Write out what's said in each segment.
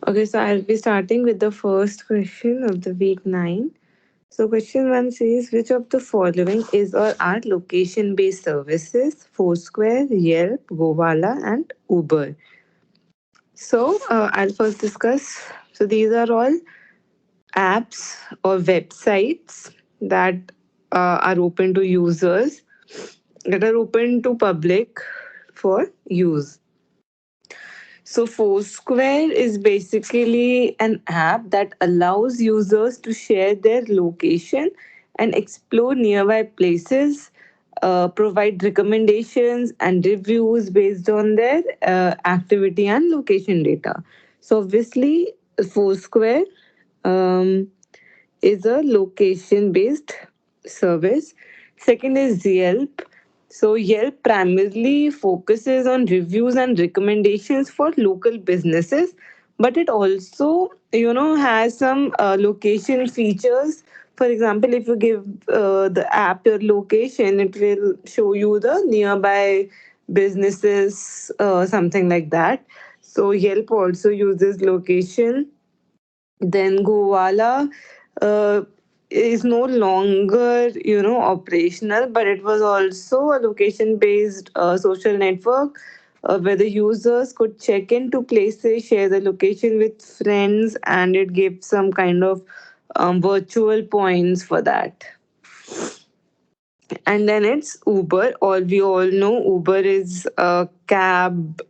Okay, so I'll be starting with the first question of the week 9. So, question 1 says, which of the following is or are location based services? Foursquare, Yelp, Govala, and Uber. So, I'll first discuss. So, these are all apps or websites that are open to users, that are open to public for use. So, Foursquare is basically an app that allows users to share their location and explore nearby places, provide recommendations and reviews based on their activity and location data. So, obviously, Foursquare um, is a location based service. Second is Yelp. So, Yelp primarily focuses on reviews and recommendations for local businesses, but it also, has some location features. For example, if you give the app your location, it will show you the nearby businesses, something like that. So, Yelp also uses location. Then Govala uh, is no longer, operational, but it was also a location-based social network where the users could check into places, share the location with friends, and it gave some kind of virtual points for that. And then it's Uber. All we all know Uber is a cab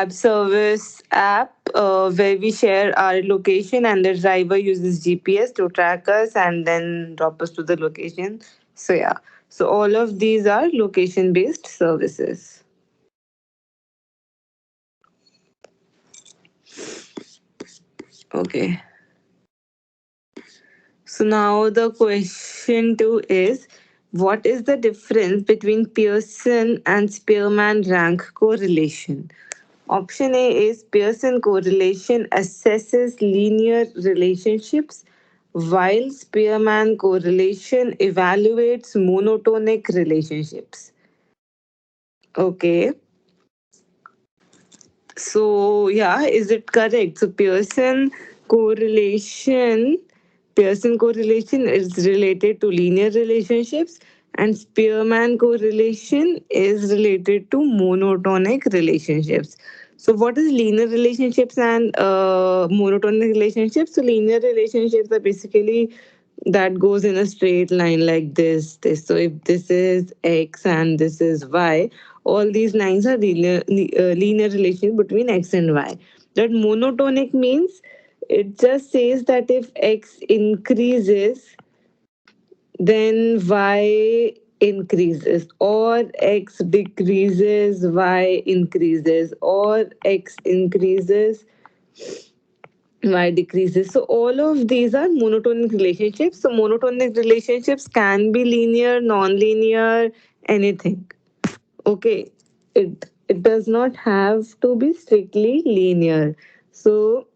service app where we share our location and the driver uses GPS to track us and then drop us to the location. So yeah, so all of these are location based services. Okay. So now the question two is, what is the difference between Pearson and Spearman rank correlation? Option A is Pearson correlation assesses linear relationships, while Spearman correlation evaluates monotonic relationships. Okay, so yeah, is it correct? So Pearson correlation is related to linear relationships, and Spearman correlation is related to monotonic relationships. So, what is linear relationships and monotonic relationships? So, linear relationships are basically that goes in a straight line like this. So, if this is x and this is y, all these lines are linear relation between x and y. That monotonic means it just says that if x increases, then y increases, or x decreases, y increases, or x increases, y decreases. So all of these are monotonic relationships. So monotonic relationships can be linear, non-linear, anything. Okay, it does not have to be strictly linear. So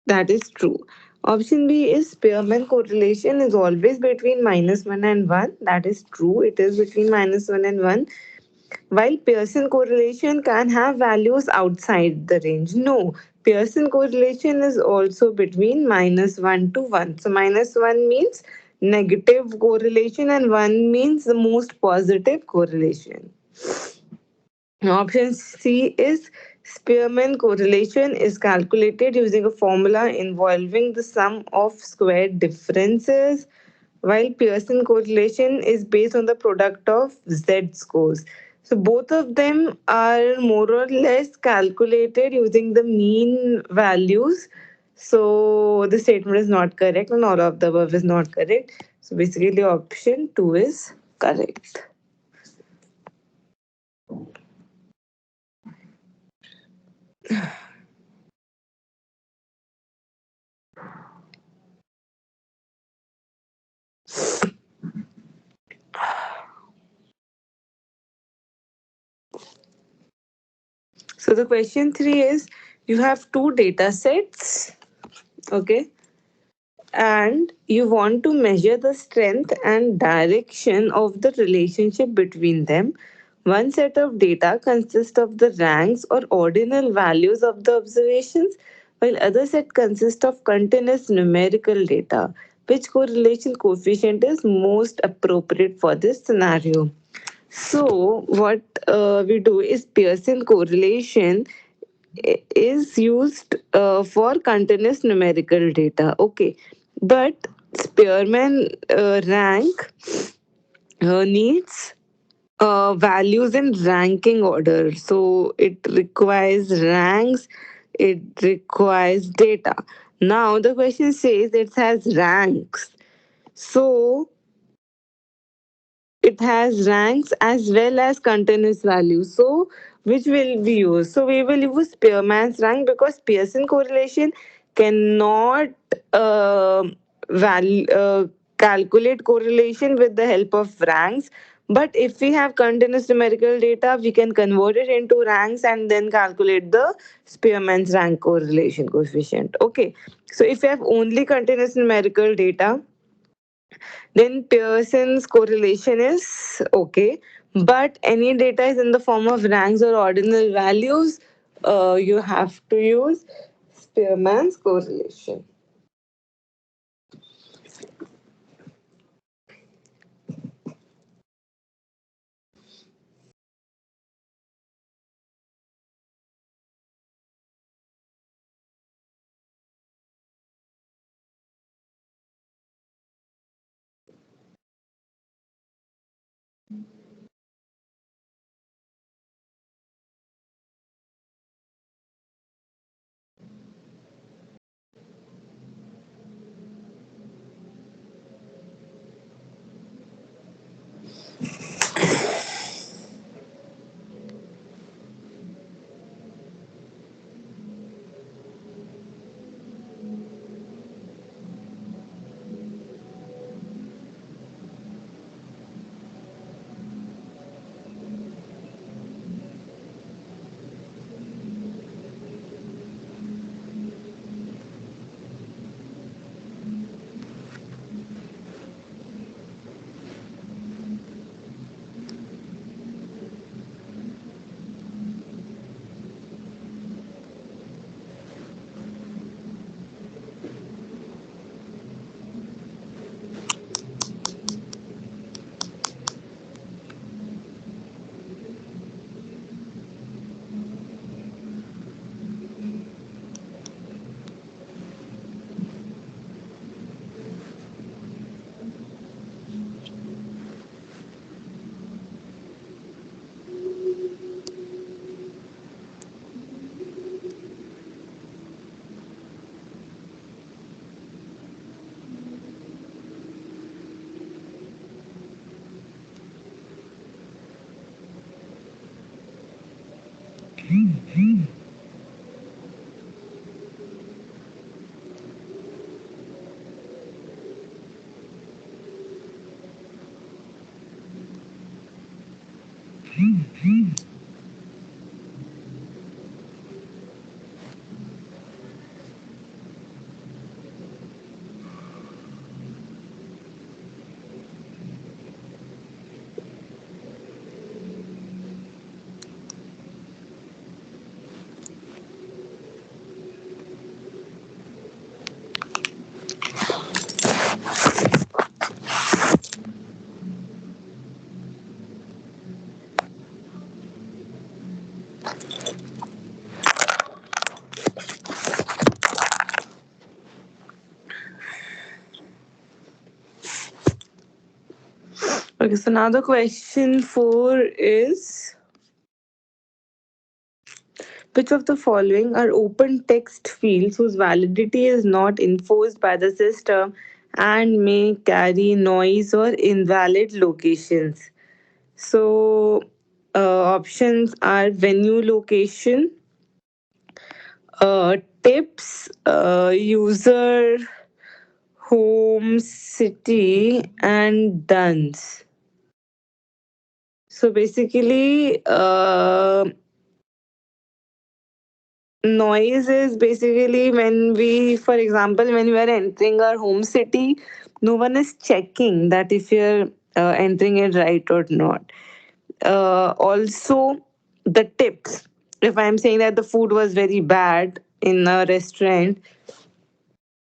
that is true. Option B is Spearman correlation is always between -1 and 1. That is true. It is between -1 and 1. While Pearson correlation can have values outside the range. No, Pearson correlation is also between -1 to 1. So -1 means negative correlation and 1 means the most positive correlation. Option C is Spearman correlation is calculated using a formula involving the sum of squared differences, while Pearson correlation is based on the product of Z scores. So both of them are more or less calculated using the mean values. So the statement is not correct and all of the above is not correct. So basically option 2 is correct. So the question three is, you have two data sets, okay, and you want to measure the strength and direction of the relationship between them. One set of data consists of the ranks or ordinal values of the observations, while other set consists of continuous numerical data. Which correlation coefficient is most appropriate for this scenario? So, what we do is Pearson correlation is used for continuous numerical data. Okay, but Spearman rank needs values in ranking order. So it requires ranks, it requires data. Now the question says it has ranks. So it has ranks as well as continuous values. So, which will we use? So, we will use Spearman's rank because Pearson correlation cannot uh, val- uh, calculate correlation with the help of ranks. But if we have continuous numerical data, we can convert it into ranks and then calculate the Spearman's rank correlation coefficient. Okay. So, if you have only continuous numerical data, then Pearson's correlation is okay. But any data is in the form of ranks or ordinal values, you have to use Spearman's correlation. Okay, so now the question four is, which of the following are open text fields whose validity is not enforced by the system and may carry noise or invalid locations? So, options are venue location, tips, user, home, city, and duns. So basically, Noise is basically when we, for example, when we are entering our home city, no one is checking that if you're entering it right or not. Also, the tips. If I'm saying that the food was very bad in a restaurant,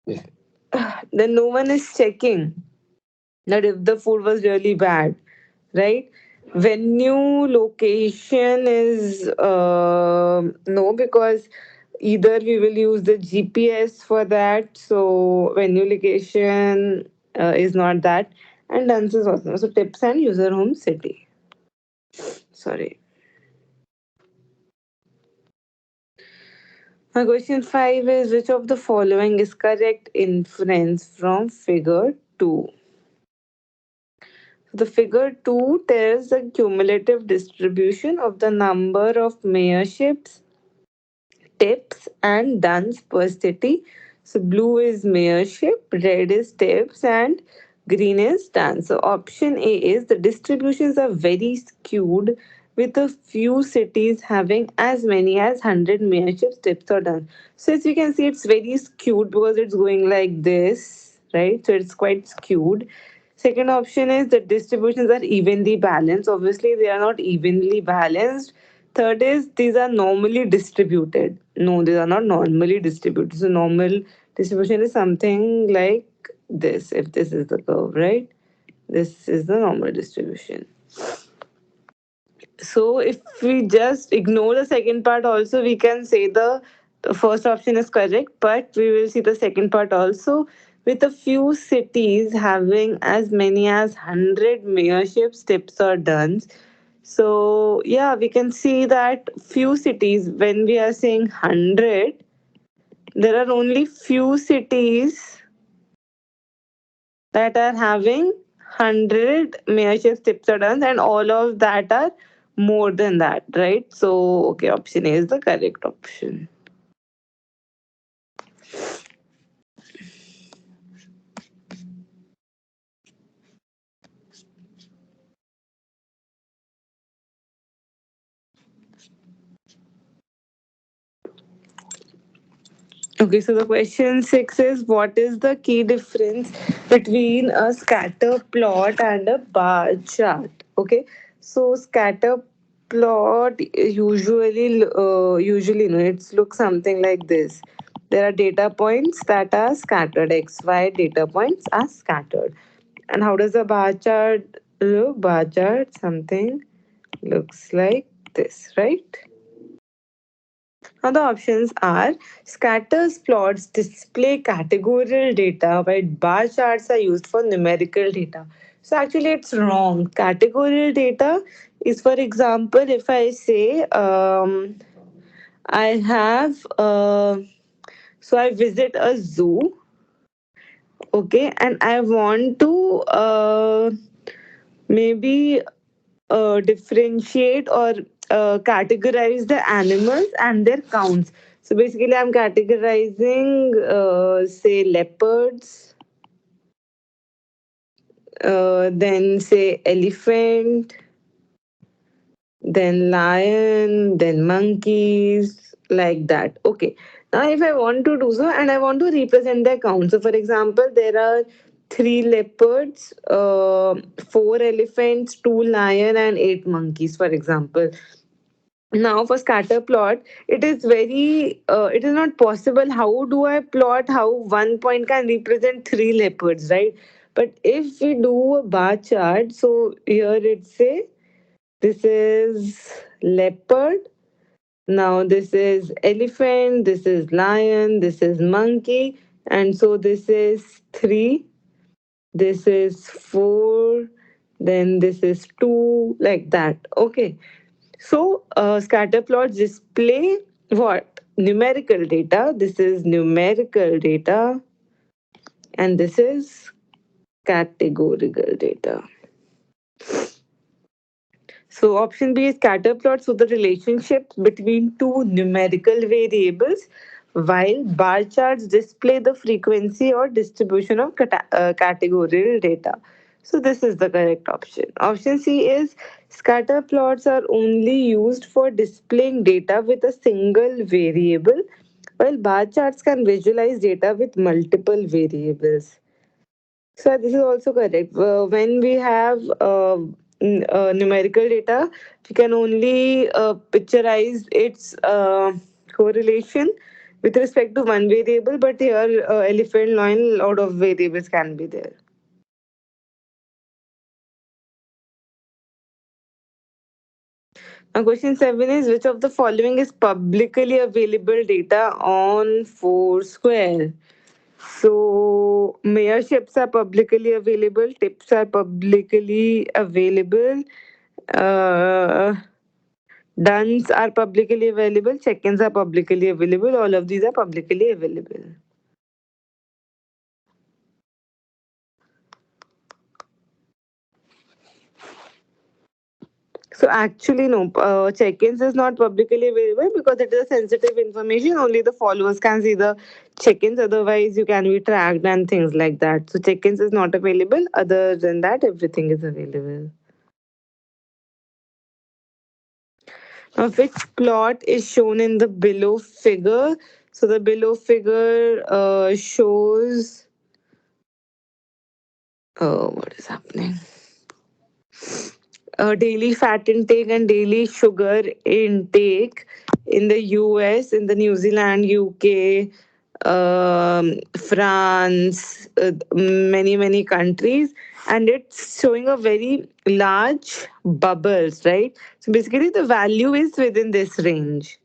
then no one is checking that if the food was really bad, right? Venue location is no, because either we will use the GPS for that, so venue location is not that, and dance is also so tips and user home city. Sorry. My question 5 is, which of the following is correct inference from figure 2? The figure 2 tells the cumulative distribution of the number of mayorships, tips, and duns per city. So blue is mayorship, red is tips, and green is duns. So option A is the distributions are very skewed, with a few cities having as many as 100 mayorships, tips, or duns. So as you can see, it's very skewed because it's going like this, right? So it's quite skewed. Second option is the distributions are evenly balanced. Obviously, they are not evenly balanced. Third is these are normally distributed. No, these are not normally distributed. So normal distribution is something like this. If this is the curve, right? This is the normal distribution. So if we just ignore the second part also, we can say the first option is correct, but we will see the second part also, with a few cities having as many as 100 mayorships, tips, or duns. So yeah, we can see that few cities, when we are saying 100, there are only few cities that are having 100 mayorships, tips, or duns, and all of that are more than that, right? So, okay, option A is the correct option. Okay, so the question 6 is, what is the key difference between a scatter plot and a bar chart? Okay, so scatter plot usually no, it looks something like this. There are data points that are scattered. XY data points are scattered. And how does a bar chart look? Bar chart something looks like this, right? Now the options are, scatters plots display categorical data while bar charts are used for numerical data. So actually it's wrong. Categorical data is, for example, if I say I have so I visit a zoo, okay, and I want to maybe differentiate or categorize the animals and their counts. So basically, I'm categorizing, say, leopards, then say elephant, then lion, then monkeys, like that. Okay. Now, if I want to do so and I want to represent their count, so for example, there are three leopards, four elephants, two lion, and eight monkeys, for example. Now for scatter plot, it is very it is not possible. How do I plot how one point can represent three leopards, right? But if we do a bar chart, so here it say this is leopard, now this is elephant, this is lion, this is monkey, and so this is three, this is four, then this is two, like that. Okay. So, scatter plots display what? Numerical data. This is numerical data, and this is categorical data. So, option B is scatter plots with the relationships between two numerical variables, while bar charts display the frequency or distribution of categorical data. So this is the correct option. Option C is scatter plots are only used for displaying data with a single variable, while bar charts can visualize data with multiple variables. So this is also correct. When we have numerical data, we can only picturize its correlation with respect to one variable, but here elephant line, lot of variables can be there. Now, question 7 is which of the following is publicly available data on Foursquare? So, mayorships are publicly available, tips are publicly available, uh, duns are publicly available, check ins are publicly available. All of these are publicly available. So actually, no, check-ins is not publicly available because it is sensitive information. Only the followers can see the check-ins. Otherwise, you can be tracked and things like that. So check-ins is not available. Other than that, everything is available. Now, which plot is shown in the below figure? So the below figure shows. What is happening? Daily fat intake and daily sugar intake in the US, in the New Zealand, UK, France, many countries, and it's showing a very large bubbles, right? So basically, the value is within this range.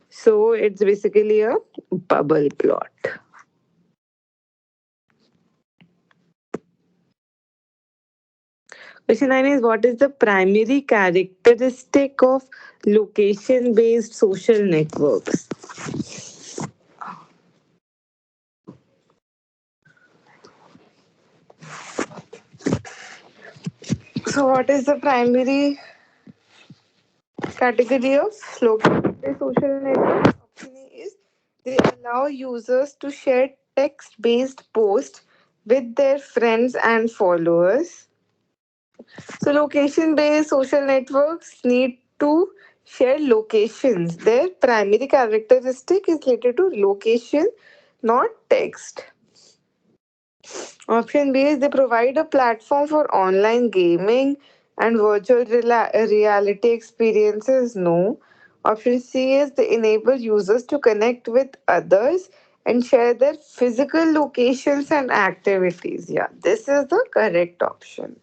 So it's basically a bubble plot. Question 9 is what is the primary characteristic of location based social networks? So, what is the primary category of location based social networks? Option A is they allow users to share text based posts with their friends and followers. So, location based social networks need to share locations. Their primary characteristic is related to location, not text. Option B is they provide a platform for online gaming and virtual reality experiences. No. Option C is they enable users to connect with others and share their physical locations and activities. Yeah, this is the correct option.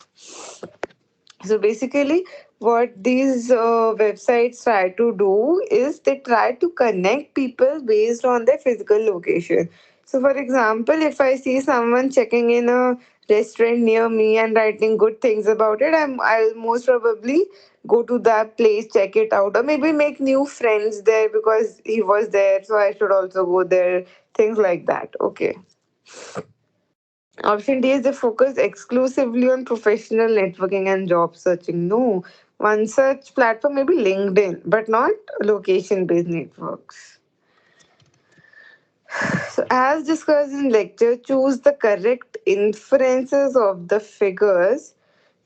So basically, what these websites try to do is they try to connect people based on their physical location. So, for example, if I see someone checking in a restaurant near me and writing good things about it, I'll most probably go to that place, check it out, or maybe make new friends there because he was there, so I should also go there. Things like that. Okay. Option D is they focus exclusively on professional networking and job searching. No, one such platform may be LinkedIn, but not location based networks. So, as discussed in lecture, choose the correct inferences of the figures.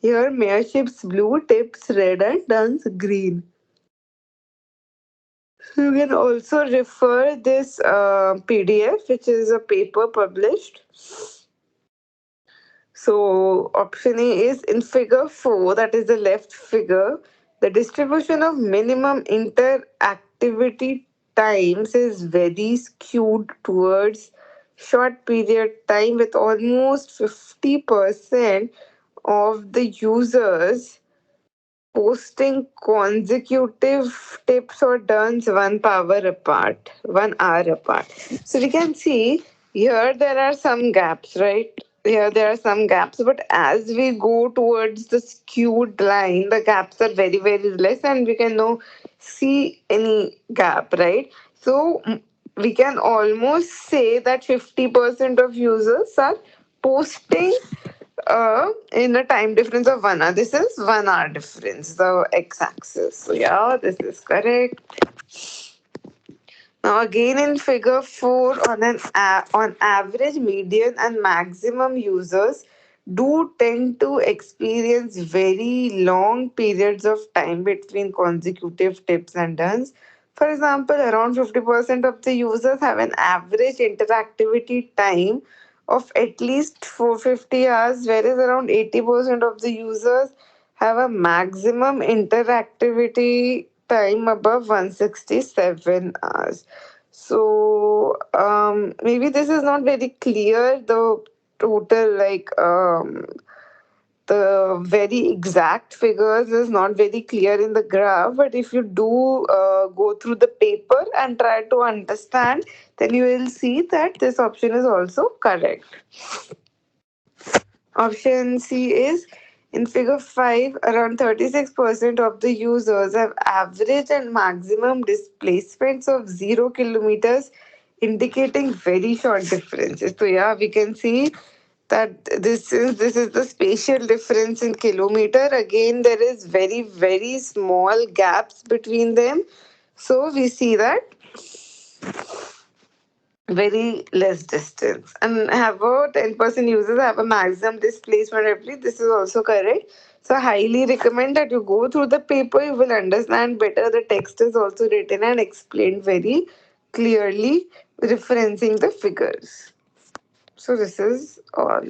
Here, mayorships blue, tips red, and duns green. You can also refer this PDF, which is a paper published. So option A is in figure 4, that is the left figure, the distribution of minimum interactivity times is very skewed towards short period time with almost 50% of the users posting consecutive tips or turns 1 hour apart. So we can see here there are some gaps, right? Here there are some gaps, but as we go towards the skewed line, the gaps are very less, and we can no see any gap, right? So we can almost say that 50% of users are posting in a time difference of 1 hour. This is 1 hour difference, the x-axis. So yeah, this is correct. Now again in figure 4, on average, median and maximum users do tend to experience very long periods of time between consecutive tips and duns. For example, around 50% of the users have an average interactivity time of at least 450 hours, whereas around 80% of the users have a maximum interactivity time above 167 hours. So maybe this is not very clear, the total, the very exact figures is not very clear in the graph, but if you do go through the paper and try to understand, then you will see that this option is also correct. Option C is in figure 5, around 36% of the users have average and maximum displacements of 0 kilometers, indicating very short differences. So, yeah, we can see that this is the spatial difference in kilometer. Again, there is very, very small gaps between them. So, we see that very less distance. And however, 10% users have a maximum displacement ability. This is also correct. So I highly recommend that you go through the paper. You will understand better. The text is also written and explained very clearly, referencing the figures. So this is all.